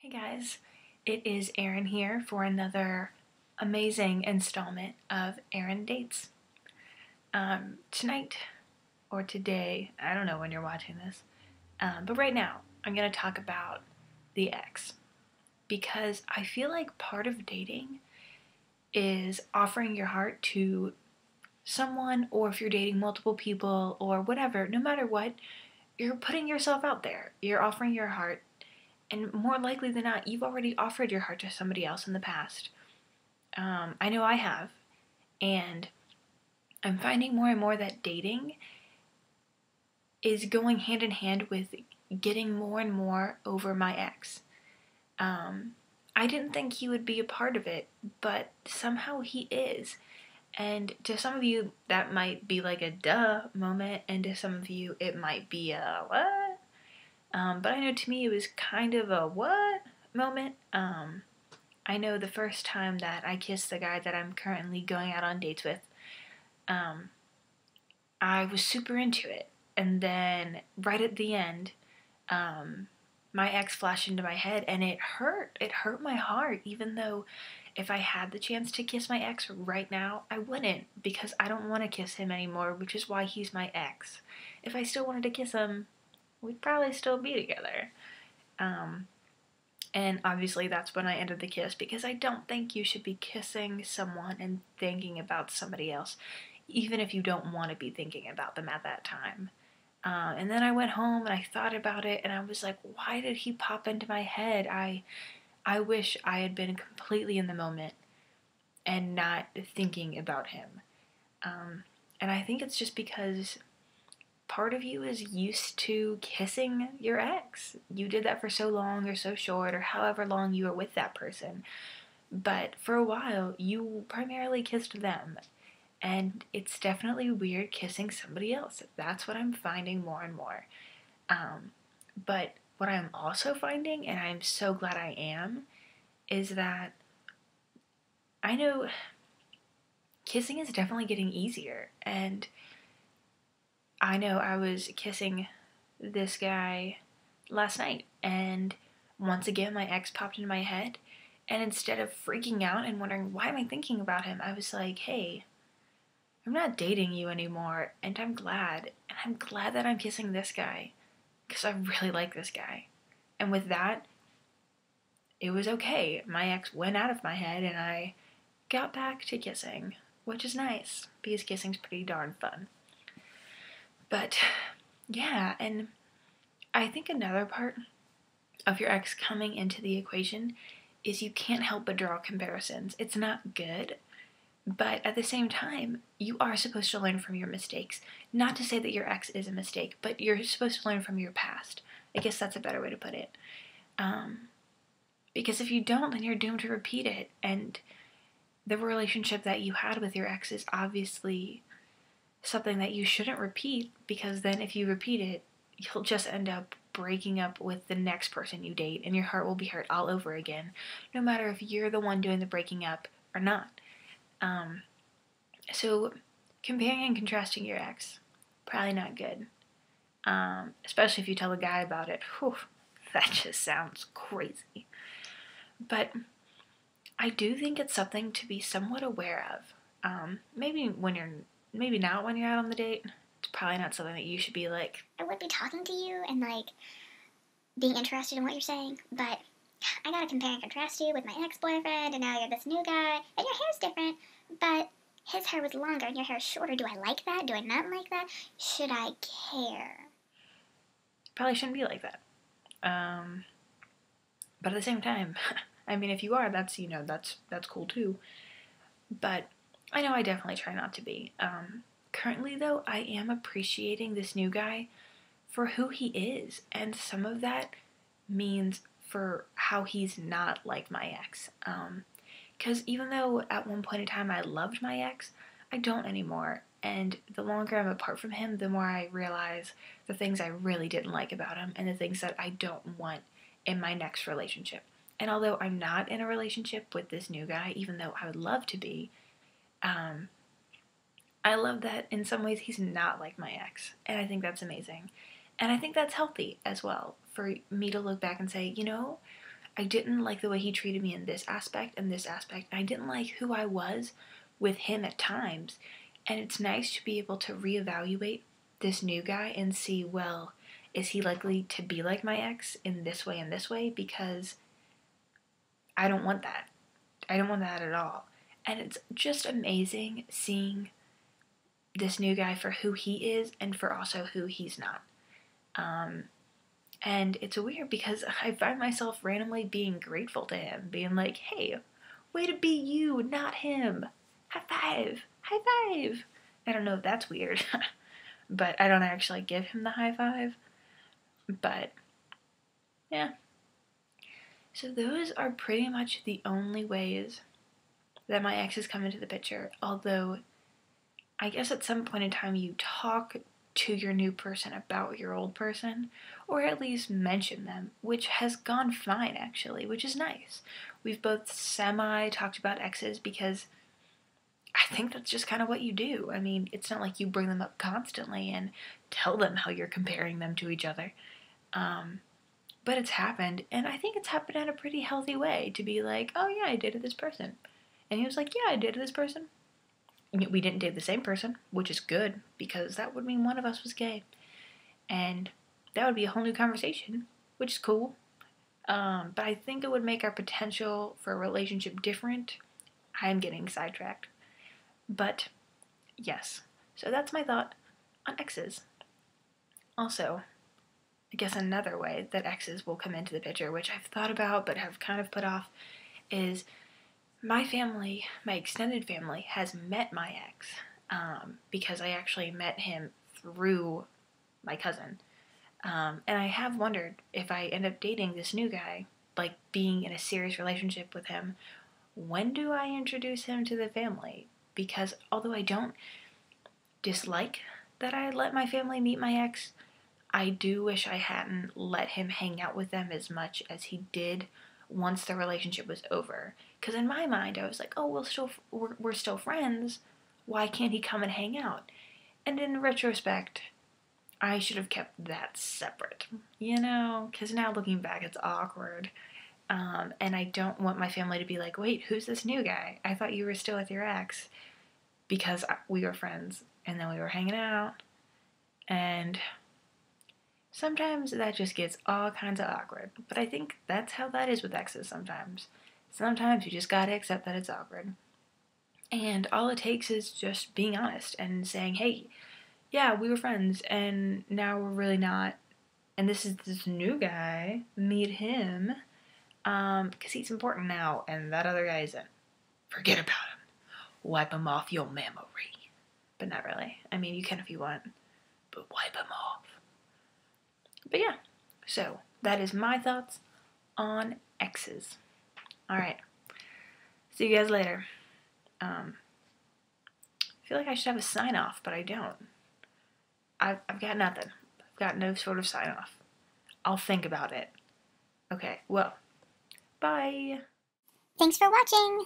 Hey guys, it is Erin here for another amazing installment of Erin Dates. Tonight, or today, I don't know when you're watching this, but right now I'm going to talk about the ex. Because I feel like part of dating is offering your heart to someone, or if you're dating multiple people, or whatever, no matter what, you're putting yourself out there. You're offering your heart. And more likely than not, you've already offered your heart to somebody else in the past. I know I have. And I'm finding more and more that dating is going hand in hand with getting more and more over my ex. I didn't think he would be a part of it, but somehow he is. And to some of you, that might be like a duh moment, and to some of you, it might be a what? But I know to me it was kind of a what moment. I know the first time that I kissed the guy that I'm currently going out on dates with, um, I was super into it. And then right at the end, my ex flashed into my head and it hurt. It hurt my heart, even though if I had the chance to kiss my ex right now, I wouldn't, because I don't want to kiss him anymore, which is why he's my ex. If I still wanted to kiss him, we'd probably still be together. And obviously that's when I ended the kiss, because I don't think you should be kissing someone and thinking about somebody else, even if you don't want to be thinking about them at that time. And then I went home and I thought about it and I was like, why did he pop into my head? I wish I had been completely in the moment and not thinking about him. And I think it's just because part of you is used to kissing your ex. You did that for so long or so short or however long you were with that person. But for a while, you primarily kissed them. And it's definitely weird kissing somebody else. That's what I'm finding more and more. But what I'm also finding, and I'm so glad I am, is that I know kissing is definitely getting easier. And I know I was kissing this guy last night, and once again my ex popped into my head, and instead of freaking out and wondering why am I thinking about him, I was like, hey, I'm not dating you anymore, and I'm glad that I'm kissing this guy, because I really like this guy. And with that, it was okay. My ex went out of my head, and I got back to kissing, which is nice, because kissing's pretty darn fun. But yeah, and I think another part of your ex coming into the equation is you can't help but draw comparisons. It's not good, but at the same time, you are supposed to learn from your mistakes. Not to say that your ex is a mistake, but you're supposed to learn from your past. I guess that's a better way to put it. Because if you don't, then you're doomed to repeat it. And the relationship that you had with your ex is obviously something that you shouldn't repeat, because then if you repeat it, you'll just end up breaking up with the next person you date, and your heart will be hurt all over again, no matter if you're the one doing the breaking up or not. So comparing and contrasting your ex, probably not good. Especially if you tell a guy about it. Whew, that just sounds crazy. But I do think it's something to be somewhat aware of. Maybe not when you're out on the date. It's probably not something that you should be like, I would be talking to you and being interested in what you're saying, but I gotta compare and contrast you with my ex-boyfriend, and now you're this new guy, and your hair's different, but his hair was longer and your hair is shorter. Do I like that? Do I not like that? Should I care? probably shouldn't be like that. But at the same time, I mean, if you are, that's cool too. But I know I definitely try not to be. Currently, though, I am appreciating this new guy for who he is, and some of that means for how he's not like my ex. Because even though at one point in time I loved my ex, I don't anymore. And the longer I'm apart from him, the more I realize the things I really didn't like about him and the things that I don't want in my next relationship. And although I'm not in a relationship with this new guy, even though I would love to be, I love that in some ways he's not like my ex. And I think that's amazing. And I think that's healthy as well, for me to look back and say, I didn't like the way he treated me in this aspect and this aspect. I didn't like who I was with him at times. And it's nice to be able to reevaluate this new guy and see, well, is he likely to be like my ex in this way and this way? Because I don't want that. I don't want that at all. And it's just amazing seeing this new guy for who he is and for also who he's not. And it's weird because I find myself randomly being grateful to him, being like, hey, way to be you, not him. High five, high five. I don't know if that's weird, but I don't actually give him the high five. But, yeah. So those are pretty much the only ways that my exes come into the picture, although I guess at some point in time you talk to your new person about your old person, or at least mention them, which has gone fine actually, which is nice. We've both semi-talked about exes because I think that's just kind of what you do. I mean, it's not like you bring them up constantly and tell them how you're comparing them to each other. But it's happened, and I think it's happened in a pretty healthy way to be like, oh yeah, I dated this person. And he was like, yeah, I dated this person. We didn't date the same person, which is good, because that would mean one of us was gay. And that would be a whole new conversation, which is cool. But I think it would make our potential for a relationship different. I'm getting sidetracked. But, yes. So that's my thought on exes. Also, I guess another way that exes will come into the picture, which I've thought about but have kind of put off, is my family, my extended family, has met my ex because I actually met him through my cousin. And I have wondered if I end up dating this new guy, like being in a serious relationship with him, when do I introduce him to the family? Because although I don't dislike that I let my family meet my ex, I do wish I hadn't let him hang out with them as much as he did once the relationship was over. Because in my mind, I was like, oh, we're still friends. Why can't he come and hang out? And in retrospect, I should have kept that separate, you know? Because now looking back, it's awkward. And I don't want my family to be like, wait, who's this new guy? I thought you were still with your ex. Because we were friends, and then we were hanging out. And sometimes that just gets all kinds of awkward. But I think that's how that is with exes sometimes. Sometimes you just gotta accept that it's awkward. And all it takes is just being honest and saying, hey, yeah, we were friends, and now we're really not. And this is this new guy. Meet him. Because he's important now, and that other guy isn't. Forget about him. Wipe him off your memory. But not really. I mean, you can if you want. But wipe him off. But yeah. So, that is my thoughts on exes. Alright. See you guys later. I feel like I should have a sign off, but I don't. I've got nothing. I've got no sort of sign off. I'll think about it. Okay, well, bye. Thanks for watching!